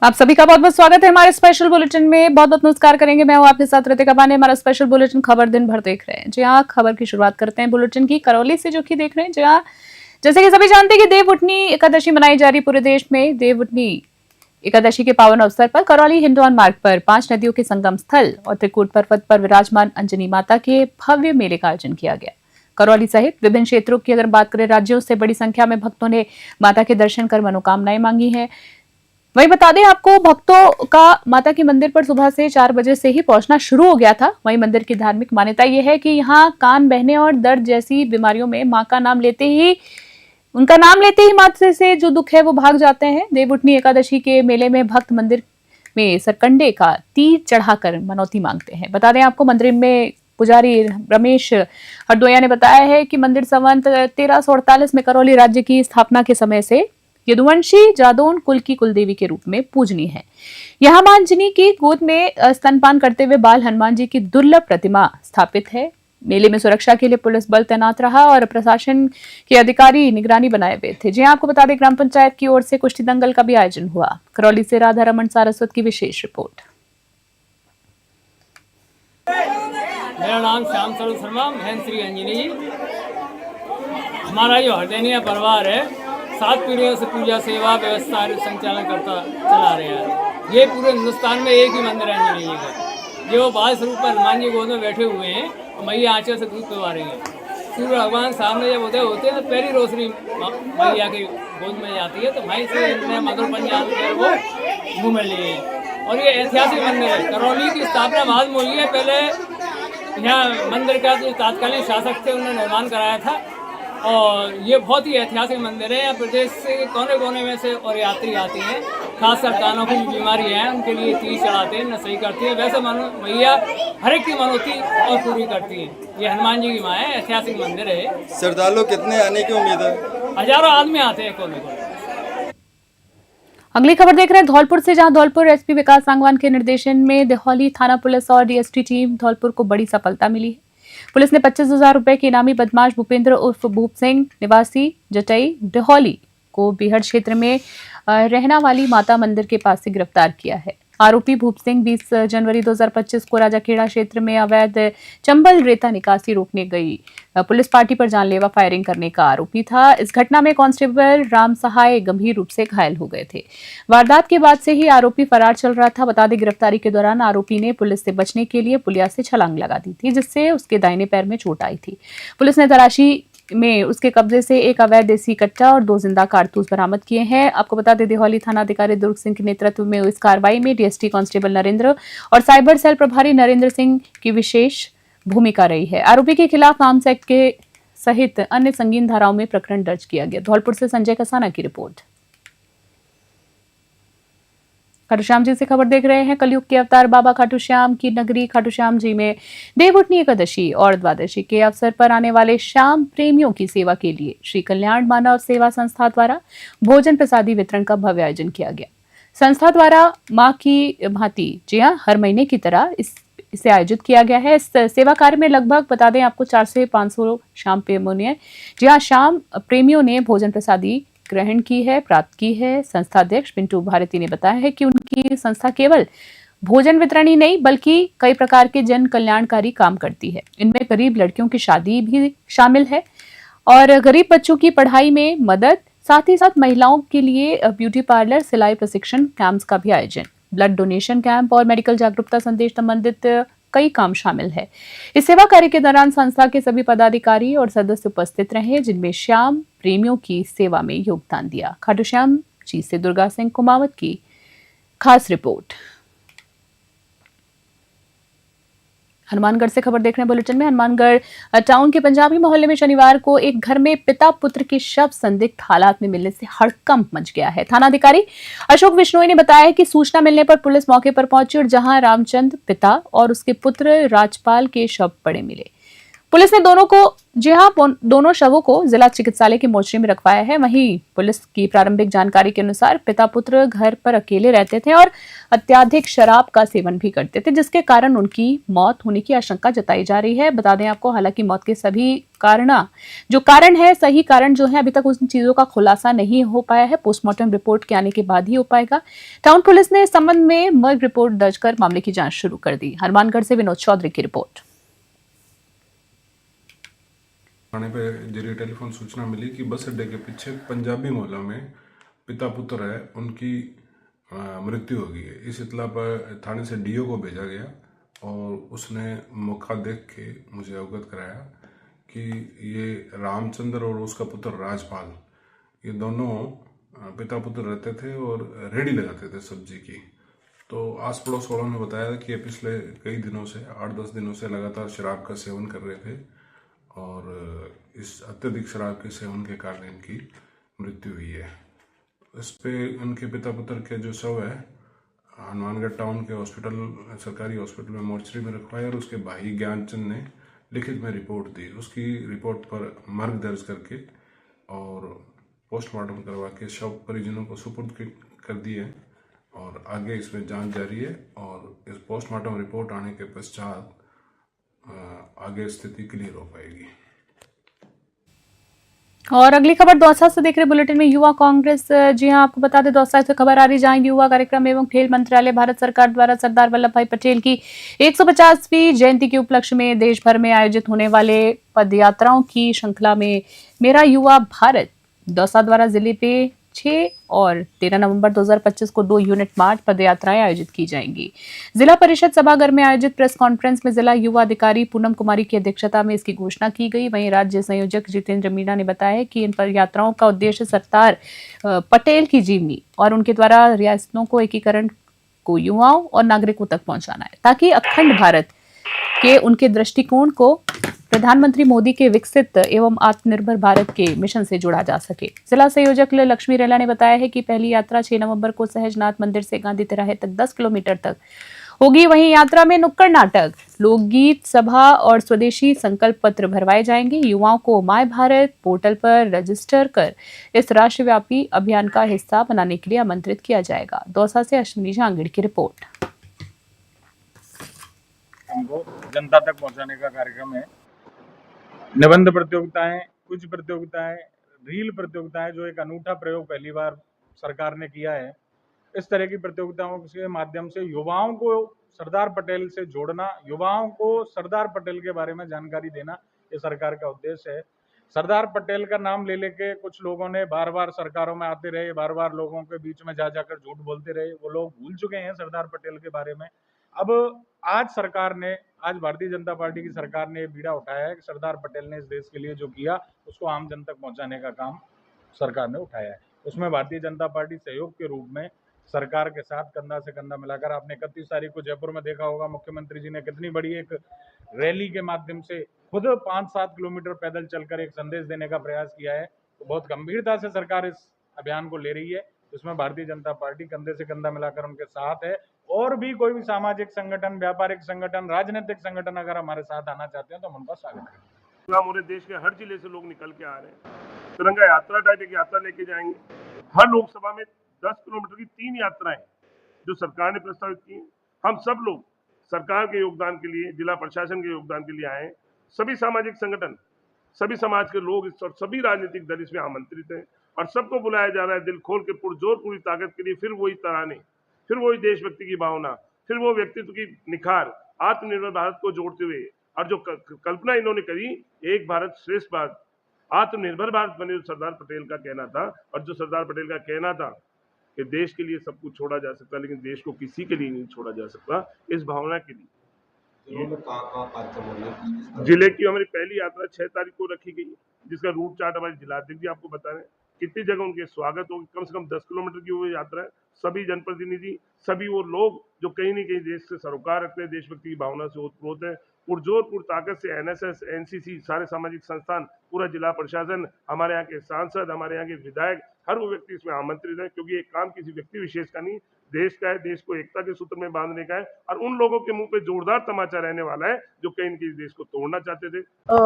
आप सभी का बहुत बहुत स्वागत है हमारे स्पेशल बुलेटिन में। बहुत बहुत नमस्कार करेंगे। मैं हूं आपके साथ रितिका पांडे। हमारा स्पेशल बुलेटिन खबर दिन भर देख रहे हैं। जी हाँ, खबर की शुरुआत करते हैं बुलेटिन की करौली से, जो कि देख रहे हैं। जी हाँ, जैसे कि सभी जानते हैं कि देवउठनी एकादशी मनाई जा रही पूरे देश में। देवउठनी एकादशी के पावन अवसर पर करौली हिंडौन मार्ग पर 5 नदियों के संगम स्थल और त्रिकूट पर्वत पर विराजमान अंजनी माता के भव्य मेले का आयोजन किया गया। करौली सहित विभिन्न क्षेत्रों की अगर बात करें, राज्यों से बड़ी संख्या में भक्तों ने माता के दर्शन कर मनोकामनाएं मांगी हैं। वही बता दें आपको, भक्तों का माता के मंदिर पर सुबह से 4 बजे से ही पहुंचना शुरू हो गया था। वहीं मंदिर की धार्मिक मान्यता यह है कि यहाँ कान बहने और दर्द जैसी बीमारियों में मां का नाम लेते ही माता से जो दुख है वो भाग जाते हैं। देवउठनी एकादशी के मेले में भक्त मंदिर में सरकंडे का तीर चढ़ाकर मनौती मांगते हैं। बता दें आपको, मंदिर में पुजारी रमेश हरदोया ने बताया है कि मंदिर संवत 1348 में करौली राज्य की स्थापना के समय से यदुवंशी जादौन कुल की कुलदेवी के रूप में पूजनीय है। यहाँ मां अंजनी की गोद में स्तनपान करते हुए बाल हनुमान जी की दुर्लभ प्रतिमा स्थापित है। मेले में सुरक्षा के लिए पुलिस बल तैनात रहा और प्रशासन के अधिकारी निगरानी बनाए हुए थे। जी आपको बता दें, ग्राम पंचायत की ओर से कुश्ती दंगल का भी आयोजन हुआ। करौली से राधा रमन सारस्वत की विशेष रिपोर्ट। मेरा नाम श्याम स्वरूप शर्मा, बहन श्री अंजनी जी। हमारा जो हरदैनिया परिवार है 7 पीढ़ियों से पूजा सेवा व्यवस्था संचालन करता चला रहे हैं। ये पूरे हिंदुस्तान में एक ही मंदिर है अंजनी जी का। जो बाल स्वरूप पर हनुमान जी गोद में बैठे हुए हैं और मैया आंचल से दूध पिलवा रही है। सूर्य भगवान सामने जब उदय होते हैं तो पहली रोशनी मैया की गोद में जाती है, तो वहीं से मधुर पंजाब वो मुँह में लिए। और ये ऐतिहासिक मंदिर है। करौली की स्थापना बाद में हुई है। पहले यहाँ मंदिर का जो तात्कालीन शासक थे उन्होंने निर्माण कराया था। और ये बहुत ही ऐतिहासिक मंदिर है। यहाँ प्रदेश से कोने कोने में से और यात्री आते हैं। खासकर कानों की बीमारी है उनके लिए तीर चढ़ाते हैं, न सही करती है। वैसे मैया हर एक की मनोती और पूरी करती है। ये हनुमान जी की माँ है। ऐतिहासिक मंदिर है। श्रद्धालु कितने आने की उम्मीद है? हजारों आदमी आते हैं कोने कोने। अगली खबर देख रहे हैं धौलपुर से, जहां धौलपुर एसपी विकास सांगवान के निर्देशन में देहौली थाना पुलिस और डीएसटी टीम धौलपुर को बड़ी सफलता मिली है। पुलिस ने 25,000 रुपए के इनामी बदमाश भूपेंद्र उर्फ भूप सिंह निवासी जटई देहौली को बिहड़ क्षेत्र में रहना वाली माता मंदिर के पास से गिरफ्तार किया है। आरोपी भूप सिंह 20 जनवरी 2025 को राजाखेड़ा क्षेत्र में अवैध चंबल रेता निकासी रोकने गई पुलिस पार्टी पर जानलेवा फायरिंग करने का आरोपी था। इस घटना में कांस्टेबल राम सहाय गंभीर रूप से घायल हो गए थे। वारदात के बाद से ही आरोपी फरार चल रहा था। बता दें, गिरफ्तारी के दौरान आरोपी ने पुलिस से बचने के लिए पुलिया से छलांग लगा दी थी, जिससे उसके दाहिने पैर में चोट आई थी। पुलिस ने तलाशी में उसके कब्जे से एक अवैध देसी कट्टा और 2 जिंदा कारतूस बरामद किए हैं। आपको बता दें, देहौली थाना अधिकारी दुर्ग सिंह के नेतृत्व में इस कार्रवाई में डीएसटी कांस्टेबल नरेंद्र और साइबर सेल प्रभारी नरेंद्र सिंह की विशेष भूमिका रही है। आरोपी के खिलाफ आर्म्स एक्ट के सहित अन्य संगीन धाराओं में प्रकरण दर्ज किया गया। धौलपुर से संजय कसाना की रिपोर्ट। खाटू श्याम जी से खबर देख रहे हैं। कलयुग के अवतार बाबा खाटू श्याम की नगरी खाटू श्याम जी में देवउठनी एकादशी और द्वादशी के अवसर पर आने वाले श्याम प्रेमियों की सेवा के लिए श्री कल्याण मानव सेवा संस्था द्वारा भोजन प्रसादी वितरण का भव्य आयोजन किया गया। संस्था द्वारा मां की भांति जी हाँ हर महीने की तरह इसे आयोजित किया गया है। इस सेवा कार्य में लगभग बता दें आपको 400 से 500 श्याम प्रेमियों ने जी हाँ श्याम प्रेमियों ने भोजन प्रसादी ग्रहण की है, प्राप्त की है। संस्था अध्यक्ष पिंटू भारती ने बताया है कि उनकी संस्था केवल भोजन वितरण ही नहीं बल्कि कई प्रकार के जन कल्याणकारी काम करती है। इनमें गरीब लड़कियों की शादी भी शामिल है और गरीब बच्चों की पढ़ाई में मदद, साथ ही साथ महिलाओं के लिए ब्यूटी पार्लर, सिलाई प्रशिक्षण कैंप्स का भी आयोजन, ब्लड डोनेशन कैंप और मेडिकल जागरूकता संदेश संबंधित कई काम शामिल है। इस सेवा कार्य के दौरान संस्था के सभी पदाधिकारी और सदस्य उपस्थित रहे, जिनमें श्याम प्रेमियों की सेवा में योगदान दिया। खाटू श्याम जी से दुर्गा सिंह कुमावत की खास रिपोर्ट। हनुमानगढ़ से खबर देख रहे हैं बुलेटिन में। हनुमानगढ़ टाउन के पंजाबी मोहल्ले में शनिवार को एक घर में पिता पुत्र के शव संदिग्ध हालात में मिलने से हड़कंप मच गया है। थाना अधिकारी अशोक विश्नोई ने बताया कि सूचना मिलने पर पुलिस मौके पर पहुंची और जहां रामचंद पिता और उसके पुत्र राजपाल के शव पड़े मिले, पुलिस ने दोनों शवों को जिला चिकित्सालय की मोर्चरी में रखवाया है। वहीं पुलिस की प्रारंभिक जानकारी के अनुसार पिता पुत्र घर पर अकेले रहते थे और अत्यधिक शराब का सेवन भी करते थे, जिसके कारण उनकी मौत होने की आशंका जताई जा रही है। बता दें आपको, हालांकि मौत के सभी सही कारण जो है अभी तक उन चीजों का खुलासा नहीं हो पाया है। पोस्टमार्टम रिपोर्ट के आने के बाद ही हो पाएगा। टाउन पुलिस ने इस संबंध में मर्ग रिपोर्ट दर्ज कर मामले की जांच शुरू कर दी। हनुमानगढ़ से विनोद चौधरी की रिपोर्ट। थाने पे जरिए टेलीफोन सूचना मिली कि बस अड्डे के पीछे पंजाबी मोहल्ला में पिता पुत्र है, उनकी मृत्यु हो गई है। इस इतला पर थाने से डीओ को भेजा गया और उसने मौका देख के मुझे अवगत कराया कि ये रामचंद्र और उसका पुत्र राजपाल, ये दोनों पिता पुत्र रहते थे और रेडी लगाते थे सब्जी की। तो आस पड़ोस वालों ने बताया कि ये पिछले कई दिनों से 8-10 दिनों से लगातार शराब का सेवन कर रहे थे और इस अत्यधिक शराब के सेवन के कारण इनकी मृत्यु हुई है। इस पे उनके पिता पुत्र के जो शव है हनुमानगढ़ टाउन के सरकारी हॉस्पिटल में मोर्चरी में रखवाया और उसके भाई ज्ञानचंद ने लिखित में रिपोर्ट दी। उसकी रिपोर्ट पर मर्ग दर्ज करके और पोस्टमार्टम करवा के शव परिजनों को सुपुर्द कर दिए और आगे इसमें जांच जारी है और इस पोस्टमार्टम रिपोर्ट आने के पश्चात आगे स्थिति क्लियर हो पाएगी। और अगली खबर दौसा से देख रहे बुलेटिन में युवा कांग्रेस। जी हां, आपको बता दें दौसा से खबर आ रही जहां युवा कार्यक्रम एवं खेल मंत्रालय भारत सरकार द्वारा सरदार वल्लभ भाई पटेल की 150वीं जयंती के उपलक्ष्य में देश भर में आयोजित होने वाले पदयात्राओं की श्रृंखला में मेरा युवा भारत दौसा द्वारा जिले पे 6 और 13 नवंबर 2025 को 2 यूनिट मार्च पदयात्राएं आयोजित की जाएंगी। जिला परिषद सभागार में आयोजित प्रेस कॉन्फ्रेंस में जिला युवा अधिकारी पूनम कुमारी की अध्यक्षता में इसकी घोषणा की गई। वहीं राज्य संयोजक जितेंद्र मीणा ने बताया कि इन पदयात्राओं का उद्देश्य सरदार पटेल की जीवनी और उनके द्वारा रियासतों को एकीकरण को युवाओं और नागरिकों तक पहुंचाना है, ताकि अखंड भारत के उनके दृष्टिकोण को प्रधानमंत्री मोदी के विकसित एवं आत्मनिर्भर भारत के मिशन से जोड़ा जा सके। जिला संयोजक लक्ष्मी रेला ने बताया है कि पहली यात्रा 6 नवंबर को सहजनाथ मंदिर से गांधी तिराहे तक 10 किलोमीटर तक होगी। वहीं यात्रा में नुक्कड़ नाटक, लोकगीत, सभा और स्वदेशी संकल्प पत्र भरवाए जाएंगे। युवाओं को माय भारत पोर्टल पर रजिस्टर कर इस राष्ट्रव्यापी अभियान का हिस्सा बनाने के लिए आमंत्रित किया जाएगा। दौसा से अश्विनी झांगड़ की रिपोर्ट। हमको जनता तक पहुंचाने का कार्यक्रम है। निबंध प्रतियोगिताएं, कुछ प्रतियोगिताएं, रील प्रतियोगिताएं, जो एक अनूठा प्रयोग पहली बार सरकार ने किया है। इस तरह की प्रतियोगिताओं के माध्यम से युवाओं को सरदार पटेल से जोड़ना, युवाओं को सरदार पटेल के बारे में जानकारी देना, ये सरकार का उद्देश्य है। सरदार पटेल का नाम ले लेके कुछ लोगों ने बार बार सरकारों में आते रहे, बार बार लोगों के बीच में जा जाकर झूठ बोलते रहे। वो लोग भूल चुके हैं सरदार पटेल के बारे में। अब आज भारतीय जनता पार्टी की सरकार ने बीड़ा उठाया है कि सरदार पटेल ने इस देश के लिए जो किया उसको आम जन तक पहुंचाने का काम सरकार ने उठाया है। उसमें भारतीय जनता पार्टी सहयोग के रूप में सरकार के साथ कंधा से कंधा मिलाकर, आपने 31 तारीख को जयपुर में देखा होगा, मुख्यमंत्री जी ने कितनी बड़ी एक रैली के माध्यम से खुद 5-7 किलोमीटर पैदल चलकर एक संदेश देने का प्रयास किया है। तो बहुत गंभीरता से सरकार इस अभियान को ले रही है, जिसमें भारतीय जनता पार्टी कंधे से कंधा मिलाकर उनके साथ है। और भी कोई भी सामाजिक संगठन, व्यापारिक संगठन, राजनीतिक संगठन अगर हमारे साथ आना चाहते हैं तो हम उनका स्वागत करेंगे। हमारे देश के हर जिले से लोग निकल के आ रहे हैं। तिरंगा यात्रा टाइप एक यात्रा लेके जाएंगे। हर लोकसभा में 10 किलोमीटर की 3 यात्राएं जो सरकार ने प्रस्तावित की। हम सब लोग सरकार के योगदान के लिए, जिला प्रशासन के योगदान के लिए आए। सभी सामाजिक संगठन, सभी समाज के लोग और सभी राजनीतिक दल इसमें आमंत्रित हैं और सबको बुलाया जा रहा है दिल खोल के, पुरजोर पूरी ताकत के लिए। फिर वही तराने, फिर वही देशभक्ति की भावना, फिर वो व्यक्तित्व की निखार, आत्मनिर्भर भारत को जोड़ते हुए। और जो कल्पना इन्होंने करी, एक भारत श्रेष्ठ भारत, आत्मनिर्भर भारत बने, जो सरदार पटेल का कहना था। और जो सरदार पटेल का कहना था कि देश के लिए सब कुछ छोड़ा जा सकता, लेकिन देश को किसी के लिए नहीं छोड़ा जा सकता, इस भावना के लिए जिले की हमारी पहली यात्रा 6 तारीख को रखी गई, जिसका रूट चार्ट हमारे जिलाध्यक्ष जी आपको बता रहे हैं। कितनी जगह उनके स्वागत होगी। कम से कम 10 किलोमीटर की वो यात्रा है। सभी जनप्रतिनिधि, सभी वो लोग जो कहीं न कहीं देश से सरोकार रखते हैं, देशभक्ति की भावना से ओतप्रोत है, पुरजोर पूरी ताकत से एनएसएस, एनसीसी, सारे सामाजिक संस्थान, पूरा जिला प्रशासन, हमारे यहाँ के सांसद, हमारे यहाँ के विधायक, हर वो व्यक्ति इसमें आमंत्रित है। क्योंकि ये काम किसी व्यक्ति विशेष का नहीं, देश का है, देश को एकता के सूत्र में बांधने का है, और उन लोगों के मुंह पे जोरदार तमाचा रहने वाला है जो कहीं न कहीं देश को तोड़ना चाहते थे।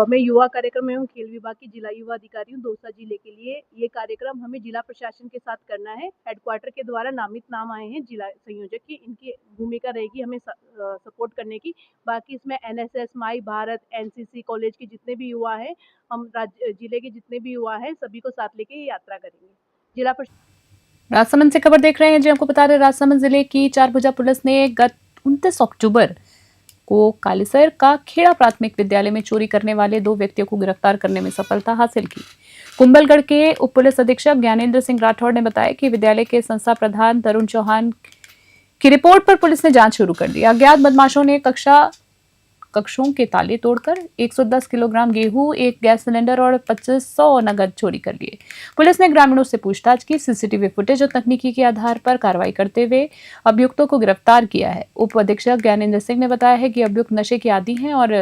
मैं युवा कार्यक्रम एवं खेल विभाग की जिला युवा अधिकारी हूँ दौसा जिले के लिए। ये कार्यक्रम हमें जिला प्रशासन के साथ करना है। हेडक्वार्टर के द्वारा नामित नाम आए हैं जिला संयोजक की, इनकी भूमिका रहेगी हमें सपोर्ट करने की। बाकी इसमें एनएसएस, माई भारत, एनसीसी कॉलेज के जितने भी युवा हैं, हम जिले के जितने भी युवा हैं सभी को साथ लेके ये यात्रा करेंगे। जिला राजसमंद से खबर देख रहे हैं जी। आपको बता दें, राजसमंद जिले की चारभुजा पुलिस ने गत 29 अक्टूबर को कालीसर का खेड़ा प्राथमिक विद्यालय में चोरी करने वाले 2 व्यक्तियों को गिरफ्तार करने में सफलता हासिल की। कुंभलगढ़ के उप पुलिस अधीक्षक ज्ञानेंद्र सिंह राठौड़ ने बताया कि विद्यालय के संस्था प्रधान तरुण चौहान की रिपोर्ट पर पुलिस ने जांच शुरू कर दी। अज्ञात बदमाशों ने कक्षों के ताले तोड़कर 110 किलोग्राम गेहूं, 1 गैस सिलेंडर और 2500 नगद चोरी कर लिए। पुलिस ने ग्रामीणों से पूछताछ की, सीसीटीवी फुटेज और तकनीकी के आधार पर कार्रवाई करते हुए अभियुक्तों को गिरफ्तार किया है। उप अधीक्षक ज्ञानेंद्र सिंह ने बताया है कि अभियुक्त नशे के आदी हैं और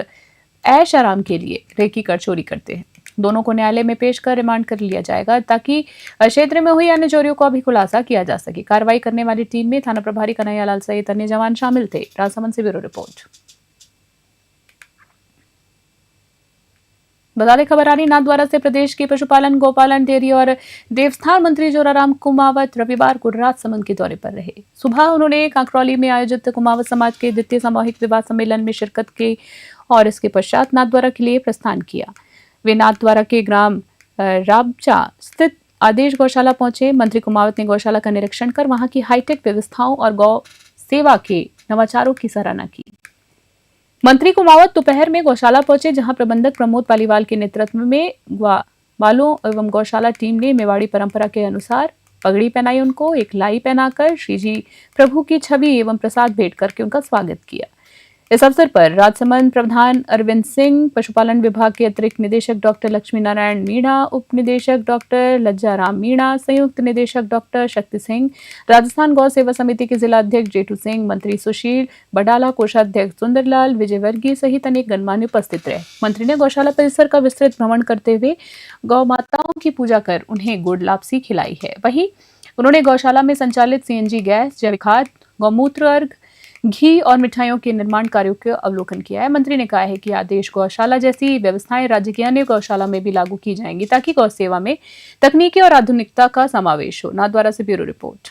ऐश आराम के लिए रेकी कर चोरी करते हैं। दोनों को न्यायालय में पेश कर रिमांड कर लिया जाएगा ताकि क्षेत्र में हुई अन्य चोरियों का भी खुलासा किया जा सके। कार्रवाई करने वाली टीम में थाना प्रभारी कन्हैयालाल सहित अन्य जवान शामिल थे। राजसमंद से ब्यूरो रिपोर्ट। बता दें, खबर आ रही नाथद्वारा से। प्रदेश के पशुपालन, गोपालन, डेयरी और देवस्थान मंत्री जोराराम कुमावत रविवार को राजसमंद के दौरे पर रहे। सुबह उन्होंने कांकरौली में आयोजित कुमावत समाज के द्वितीय सामूहिक विवाह सम्मेलन में शिरकत की और इसके पश्चात नाथद्वारा के लिए प्रस्थान किया। वे नाथद्वारा के ग्राम राबचा स्थित आदेश गौशाला पहुंचे। मंत्री कुमावत ने गौशाला का निरीक्षण कर वहां की हाईटेक व्यवस्थाओं और गौ सेवा के नवाचारों की सराहना की। मंत्री कुमावत दोपहर में गौशाला पहुंचे, जहां प्रबंधक प्रमोद पालीवाल के नेतृत्व में ग्वालों एवं गौशाला टीम ने मेवाड़ी परंपरा के अनुसार पगड़ी पहनाई। उनको एक लाई पहनाकर श्री जी प्रभु की छवि एवं प्रसाद भेंट करके उनका स्वागत किया। इस अवसर पर राजसमंद प्रधान अरविंद सिंह, पशुपालन विभाग के अतिरिक्त निदेशक डॉक्टर लक्ष्मी नारायण मीणा, उप निदेशक डॉक्टर लज्जाराम मीणा, संयुक्त निदेशक डॉक्टर शक्ति सिंह, राजस्थान गौ सेवा समिति के जिला अध्यक्ष जेठू सिंह, मंत्री सुशील बडाला, कोषाध्यक्ष सुंदरलाल विजयवर्गीय सहित अनेक गणमान्य उपस्थित रहे। मंत्री ने गौशाला परिसर का विस्तृत भ्रमण करते हुए गौ माताओं की पूजा कर उन्हें गुड़ लापसी खिलाई है। वहीं उन्होंने गौशाला में संचालित सीएनजी गैस, जैविक खाद, गौमूत्र अर्घ, घी और मिठाइयों के निर्माण कार्यों का अवलोकन किया है। मंत्री ने कहा है कि आदेश गौशाला जैसी व्यवस्थाएं राज्य की अन्य गौशाला में भी लागू की जाएंगी ताकि गौ सेवा में तकनीकी और आधुनिकता का समावेश हो। नाथद्वारा से ब्यूरो रिपोर्ट।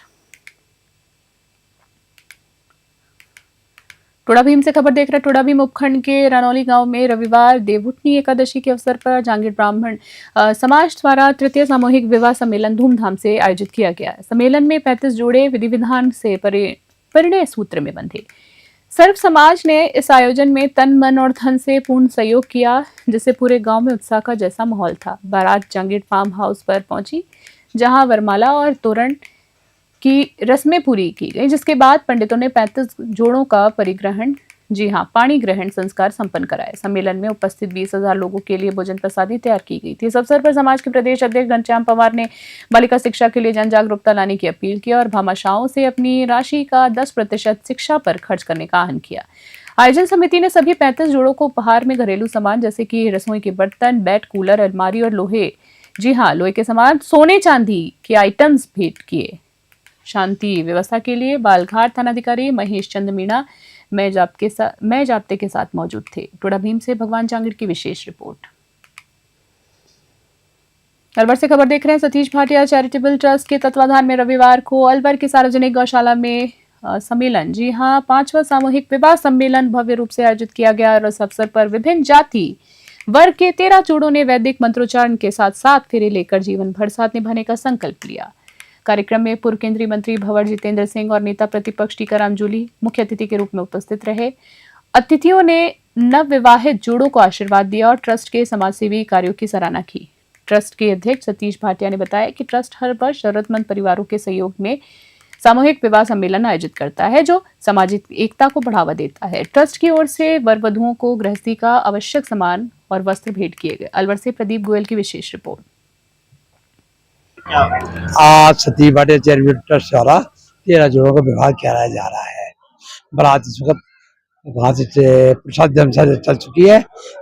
टोडाभीम से खबर देख रहे। टोडाभीम उपखंड के रनौली गांव में रविवार देवउठनी एकादशी के अवसर पर जांगीर ब्राह्मण समाज द्वारा तृतीय सामूहिक विवाह सम्मेलन धूमधाम से आयोजित किया गया। सम्मेलन में 35 जोड़े विधि विधान से परिणय सूत्र में बंधे। सर्व समाज ने इस आयोजन में तन, मन और धन से पूर्ण सहयोग किया, जिससे पूरे गांव में उत्साह का जैसा माहौल था। बारात जांगीर फार्म हाउस पर पहुंची, जहां वरमाला और तोरण की रस्में पूरी की गई, जिसके बाद पंडितों ने 35 जोड़ों का परिग्रहण, पाणी ग्रहण संस्कार संपन्न कराए। सम्मेलन में उपस्थित 20,000 लोगों के लिए भोजन प्रसादी तैयार की गई थी। इस अवसर पर समाज के प्रदेश अध्यक्ष घनश्याम पवार ने बालिका शिक्षा के लिए जन जागरूकता लाने की अपील की और भामाशाहों से अपनी राशि का 10% शिक्षा पर खर्च करने का आह्वान किया। आयोजन समिति ने सभी 35 जोड़ों को उपहार में घरेलू सामान जैसे कि रसोई के बर्तन, बेड, कूलर, अलमारी और लोहे के सामान, सोने चांदी के आइटम्स भेंट किए। शांति व्यवस्था के लिए बालघाट थानाधिकारी महेश चंद्र मीणा मैं जाप्ते के साथ मौजूद थे। टोडाभीम से भगवान जांगीर की विशेष रिपोर्ट। अलवर से खबर देख रहे हैं। सतीश भाटिया चैरिटेबल ट्रस्ट के तत्वाधान में रविवार को अलवर की सार्वजनिक गौशाला में सम्मेलन 5वां सामूहिक विवाह सम्मेलन भव्य रूप से आयोजित किया गया और इस अवसर पर विभिन्न जाति वर्ग के 13 जोड़ों ने वैदिक मंत्रोच्चारण के साथ 7 फेरे लेकर जीवन भर साथ निभाने का संकल्प लिया। कार्यक्रम में पूर्व केंद्रीय मंत्री भंवर जितेंद्र सिंह और नेता प्रतिपक्ष टीकाराम जूली मुख्य अतिथि के रूप में उपस्थित रहे। अतिथियों ने नवविवाहित जोड़ों को आशीर्वाद दिया और ट्रस्ट के समाजसेवी कार्यों की सराहना की। ट्रस्ट के अध्यक्ष सतीश भाटिया ने बताया कि ट्रस्ट हर वर्ष जरूरतमंद परिवारों के सहयोग में सामूहिक विवाह सम्मेलन आयोजित करता है, जो सामाजिक एकता को बढ़ावा देता है। ट्रस्ट की ओर से वर वधुओं को गृहस्थी का आवश्यक सामान और वस्त्र भेंट किए गए। अलवर से प्रदीप गोयल की विशेष रिपोर्ट। आज सतीश भाटिया चैरिटेबल ट्रस्ट द्वारा 13 जोड़ों का विवाह कराया जा रहा है। बारात इस वक्त वहां से प्रसाद चल चुकी है।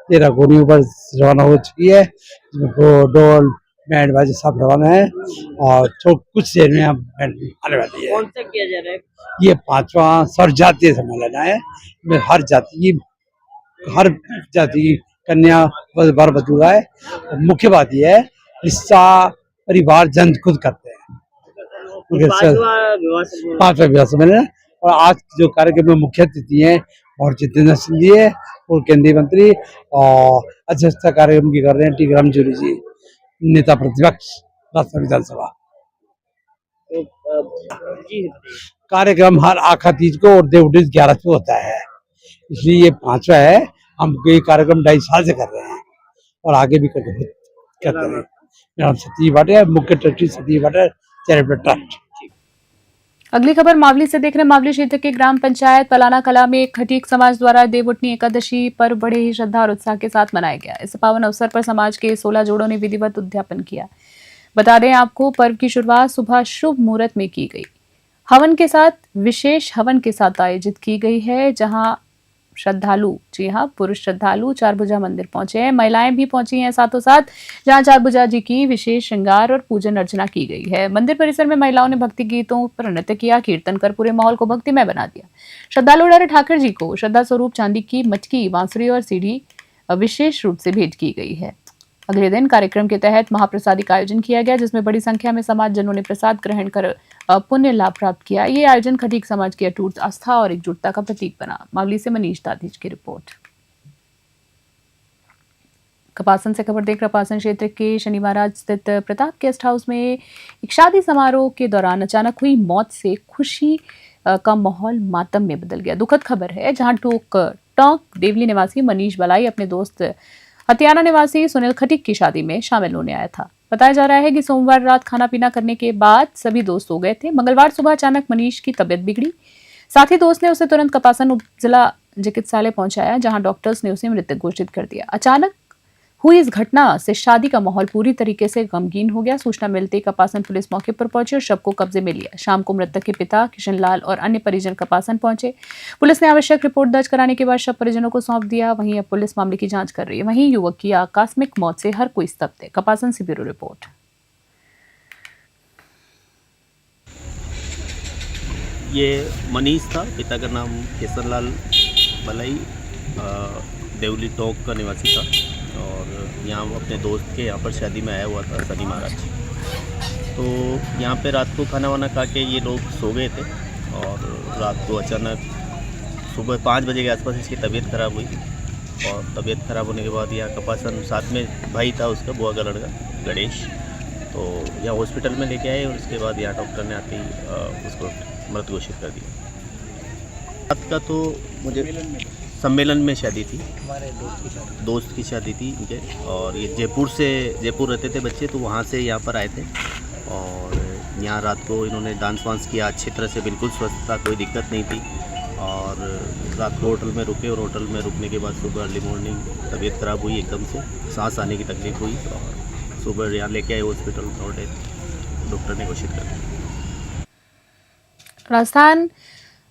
13 गोरियों पर रवाना हो चुकी है, जिसमें ढोल, बैंड बाजे सब रवाना है और तो कुछ देर में हम बैंड आने वाली है। कौन सा किया जा रहा है? ये 5वां सर्वजातीय सम्मेलन है। इसमें हर जाति की कन्या वर वधू है। और मुख्य बात यह है हिस्सा परिवार जन खुद करते हैं। पांचवा विवाह सम्मेलन है। और आज जो कार्यक्रम में मुख्य अतिथि हैं और जितेंद्र सिंह जी है और केंद्रीय मंत्री और अध्यक्षता कार्यक्रम की कर रहे हैं टीकाराम जूरी जी, नेता प्रतिपक्ष राजस्थान विधानसभा। कार्यक्रम हर आखा तीज को और देवउठीज 11 को होता है, इसलिए ये 5वां है। हम ये कार्यक्रम 2.5 साल से कर रहे हैं और आगे भी करते हैं। मेरा नाम सतीश भाटिया, मुख्य trustee Satish Bhatia charitable trust. अगली खबर मावली से देख रहे हैं। मावली क्षेत्र के ग्राम पंचायत पलाना कला में खटीक समाज द्वारा देवउठनी एकादशी पर्व बड़े ही श्रद्धा और उत्साह के साथ मनाया गया। इस पावन अवसर पर समाज के 16 जोड़ों ने विधिवत उद्यापन किया। बता दें आपको, पर्व की शुरुआत सुबह शुभ मुहूर्त में की गई। विशेष हवन के साथ आयोजित की गई है, जहां श्रद्धालु, जी हाँ, पुरुष श्रद्धालु चारभुजा मंदिर पहुंचे हैं। महिलाएं भी पहुंची हैं साथों साथ, जहां चारभुजा जी की विशेष श्रृंगार और पूजन अर्चना की गई है। मंदिर परिसर में महिलाओं ने भक्ति गीतों पर नृत्य किया, कीर्तन कर पूरे माहौल को भक्तिमय बना दिया। श्रद्धालु डरे ठाकुर जी को श्रद्धा स्वरूप चांदी की मटकी, बांसुरी और सीढ़ी विशेष रूप से भेंट की गई है। अगले दिन कार्यक्रम के तहत महाप्रसादी का आयोजन किया गया, जिसमें बड़ी संख्या में समाज जनों ने प्रसाद ग्रहण कर पुण्य लाभ प्राप्त किया। ये आयोजन खटीक समाज की अटूट आस्था और एकजुटता का प्रतीक बना। मावली से मनीष दाधीच की रिपोर्ट। कपासन से खबर देख कपासन क्षेत्र के शनि महाराज स्थित प्रताप गेस्ट हाउस में एक शादी समारोह के दौरान अचानक हुई मौत से खुशी का माहौल मातम में बदल गया। दुखद खबर है, जहां टोंक देवली निवासी मनीष बलाई अपने दोस्त हथियाना निवासी सुनील खटीक की शादी में शामिल होने आया था। बताया जा रहा है कि सोमवार रात खाना पीना करने के बाद सभी दोस्त सो गए थे। मंगलवार सुबह अचानक मनीष की तबीयत बिगड़ी। साथ ही दोस्त ने उसे तुरंत कपासन उप जिला चिकित्सालय पहुंचाया, जहां डॉक्टर्स ने उसे मृत घोषित कर दिया। अचानक हुई इस घटना से शादी का माहौल पूरी तरीके से गमगीन हो गया। सूचना मिलते ही कपासन पुलिस मौके पर पहुंची और शव को कब्जे में लिया। शाम को मृतक के पिता किशन लाल और अन्य परिजन कपासन पहुंचे। पुलिस ने आवश्यक रिपोर्ट दर्ज कराने के बाद शव परिजनों को सौंप दिया। वहीं अब पुलिस मामले की जांच कर रही है। वहीं युवक की आकस्मिक मौत से हर कोई स्तब्ध है। कपासन से ब्यूरो रिपोर्ट। ये मनीष था, पिता का नाम किशन लाल बलाई, देवली टोंक का निवासी था और यहाँ अपने दोस्त के यहाँ पर शादी में आया हुआ था शनि महाराज। तो यहाँ पे रात को खाना वाना खा के ये लोग सो गए थे और रात को अचानक सुबह 5 बजे के आसपास इसकी तबीयत ख़राब हुई और तबीयत ख़राब होने के बाद यहाँ कपासन साथ में भाई था उसका, बुआ का लड़का गणेश, तो यहाँ हॉस्पिटल में लेके आए और उसके बाद यहाँ डॉक्टर ने आते ही उसको मृत घोषित कर दिया। रात का तो मुझे सम्मेलन में शादी थी, हमारे दोस्त की शादी थी इनके, और ये जयपुर रहते थे बच्चे, तो वहाँ से यहाँ पर आए थे और यहाँ रात को इन्होंने डांस वांस किया अच्छी तरह से, बिल्कुल स्वस्थ था, कोई दिक्कत नहीं थी। और रात को होटल में रुके और होटल में रुकने के बाद सुबह अर्ली मॉर्निंग तबीयत ख़राब हुई, एकदम से सांस आने की तकलीफ हुई और सुबह यहाँ लेके आए हॉस्पिटल और डॉक्टर ने घोषित कर दिया। राजस्थान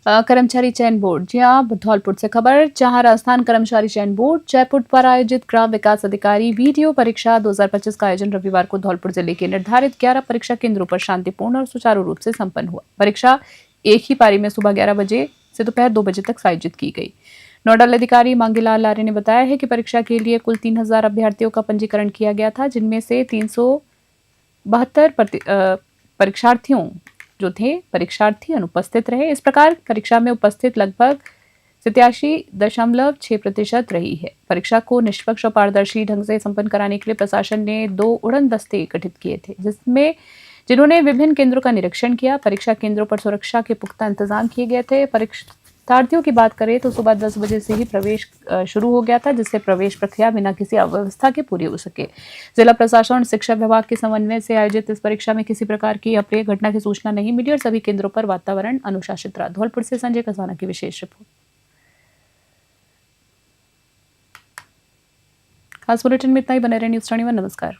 कर्मचारी चयन बोर्ड, जी हाँ, धौलपुर से खबर, जहां राजस्थान कर्मचारी चयन बोर्ड जयपुर पर आयोजित ग्राम विकास अधिकारी वीडियो परीक्षा 2025 का आयोजन रविवार को धौलपुर जिले के निर्धारित 11 परीक्षा केंद्रों पर शांतिपूर्ण और सुचारू रूप से संपन्न हुआ। परीक्षा एक ही पारी में सुबह 11 बजे से दोपहर 2 बजे तक आयोजित की गई। नोडल अधिकारी मांगीलाल लारे ने बताया है कि परीक्षा के लिए कुल 3000 अभ्यर्थियों का पंजीकरण किया गया था, जिनमें से 372 परीक्षार्थी अनुपस्थित रहे। इस प्रकार परीक्षा में उपस्थित लगभग 87.6% रही है। परीक्षा को निष्पक्ष और पारदर्शी ढंग से संपन्न कराने के लिए प्रशासन ने 2 उड़न दस्ते गठित किए थे, जिन्होंने विभिन्न केंद्रों का निरीक्षण किया। परीक्षा केंद्रों पर सुरक्षा के पुख्ता इंतजाम किए गए थे। परीक्षार्थियों की बात करें तो सुबह 10 बजे से ही प्रवेश शुरू हो गया था, जिससे प्रवेश प्रक्रिया बिना किसी अव्यवस्था के पूरी हो सके। जिला प्रशासन और शिक्षा विभाग के समन्वय से आयोजित इस परीक्षा में किसी प्रकार की अप्रिय घटना की सूचना नहीं मिली और सभी केंद्रों पर वातावरण अनुशासित रहा। धौलपुर से संजय कसाना की विशेष रिपोर्ट। खास बुलेटिन में इतना ही। बने रहे न्यूज़ 21। नमस्कार।